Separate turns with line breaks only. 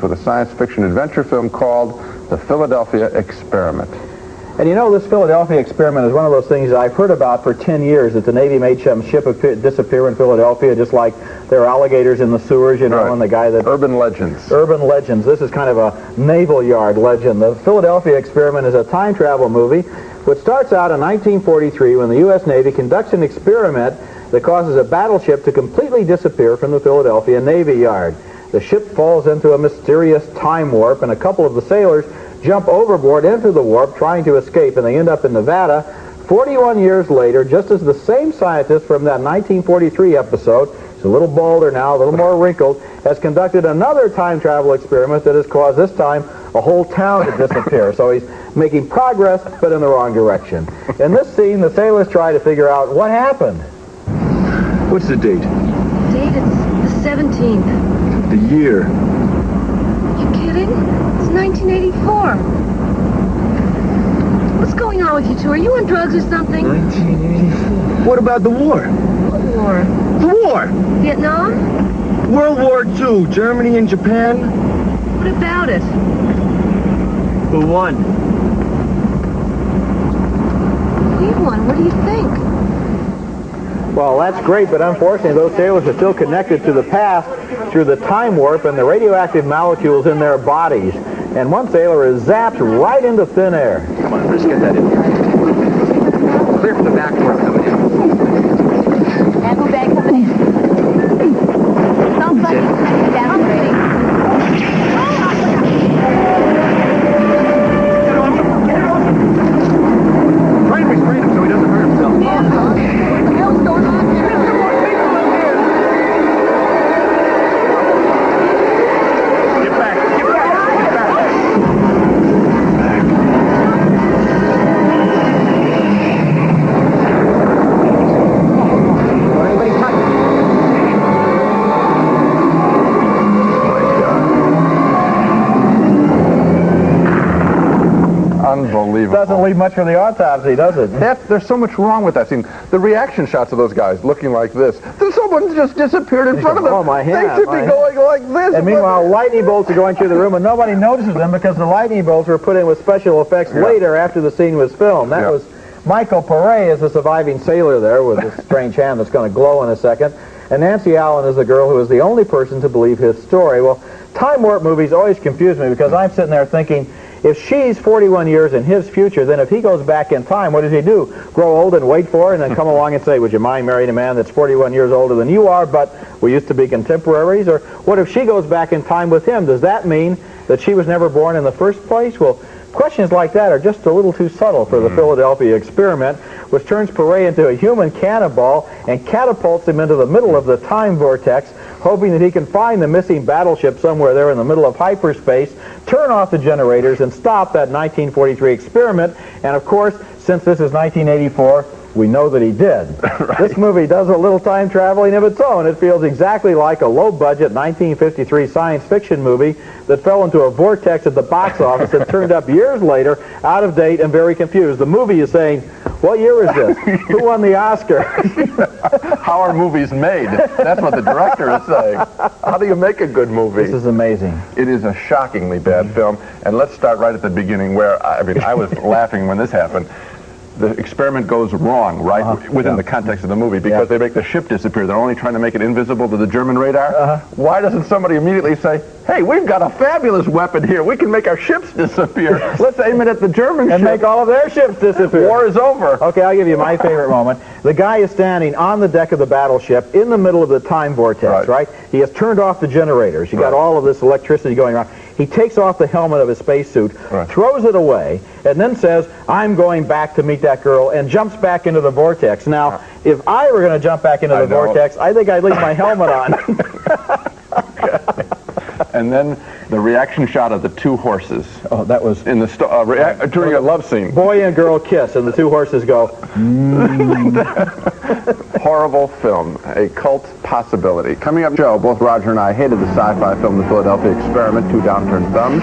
with a science fiction adventure film called The Philadelphia Experiment.
And you know, this Philadelphia Experiment is one of those things that I've heard about for 10 years, that the Navy made some ship disappear in Philadelphia, just like there are alligators in the sewers, you know,
Right.
and the guy that...
Urban legends.
Urban legends. This is kind of a naval yard legend. The Philadelphia Experiment is a time travel movie which starts out in 1943 when the U.S. Navy conducts an experiment that causes a battleship to completely disappear from the Philadelphia Navy Yard. The ship falls into a mysterious time warp, and a couple of the sailors jump overboard into the warp trying to escape, and they end up in Nevada 41 years later, just as the same scientist from that 1943 episode, he's a little balder now, a little more wrinkled, has conducted another time travel experiment that has caused this time a whole town to disappear. So he's making progress, but in the wrong direction. In this scene, the sailors try to figure out what happened.
What's the date?
Date, it's the 17th.
The year?
You kidding? It's 1984. What's going on with you two? Are you on drugs or something?
1984. What about the war?
What war?
The war!
Vietnam?
World War II, Germany and Japan.
What about it?
Who won?
We won. What do you think?
Well, that's great, but unfortunately those sailors are still connected to the past through the time warp and the radioactive molecules in their bodies. And one sailor is zapped right into thin air.
Come on, let's get that in. Clear for the back door coming in.
Bamboo bag coming in. Sounds like it's demonstrating.
Try and restrain him so he doesn't hurt himself.
What the hell's going on here?
Get back, get back, get back.
Unbelievable.
Doesn't leave much for the autopsy, does it?
There's so much wrong with that scene. The reaction shots of those guys looking like this. Someone just disappeared in front of them.
Oh, my hand,
They should
my
be
hand.
going like this.
And meanwhile, lightning bolts are going through the room, and nobody notices them because the lightning bolts were put in with special effects later after the scene was filmed. That was Michael Pare is the surviving sailor there with this strange hand that's going to glow in a second. And Nancy Allen is the girl who is the only person to believe his story. Well, time warp movies always confuse me because I'm sitting there thinking, if she's 41 years in his future, then if he goes back in time, what does he do? Grow old and wait for her and then come along and say, would you mind marrying a man that's 41 years older than you are, but we used to be contemporaries? Or what if she goes back in time with him? Does that mean that she was never born in the first place? Well, questions like that are just a little too subtle for the Philadelphia Experiment, which turns Pare into a human cannonball and catapults him into the middle of the time vortex, hoping that he can find the missing battleship somewhere there in the middle of hyperspace, turn off the generators, and stop that 1943 experiment. And of course, since this is 1984, we know that he did. Right. This movie does a little time traveling of its own. It feels exactly like a low-budget 1953 science fiction movie that fell into a vortex at the box office and turned up years later, out of date and very confused. The movie is saying, what year is this? Who won the Oscar?
How are movies made? That's what the director is saying. How do you make a good movie?
This is amazing.
It is a shockingly bad film. And let's start right at the beginning where, I was laughing when this happened. The experiment goes wrong, right, within the context of the movie, because they make the ship disappear. They're only trying to make it invisible to the German radar. Why doesn't somebody immediately say, hey, we've got a fabulous weapon here. We can make our ships disappear. Let's aim it at the German
and
ship.
make all of their ships disappear.
War is over.
Okay, I'll give you my favorite moment. The guy is standing on the deck of the battleship in the middle of the time vortex, right? He has turned off the generators. You got all of this electricity going around. He takes off the helmet of his spacesuit, throws it away, and then says, I'm going back to meet that girl, and jumps back into the vortex. Now, if I were going to jump back into the vortex, I think I'd leave my helmet on.
And then the reaction shot of the two horses.
Oh, that was...
in the during a love scene.
Boy and girl kiss, and the two horses go...
Horrible film. A cult possibility. Coming up, Joe, both Roger and I hated the sci-fi film The Philadelphia Experiment, two downturned thumbs.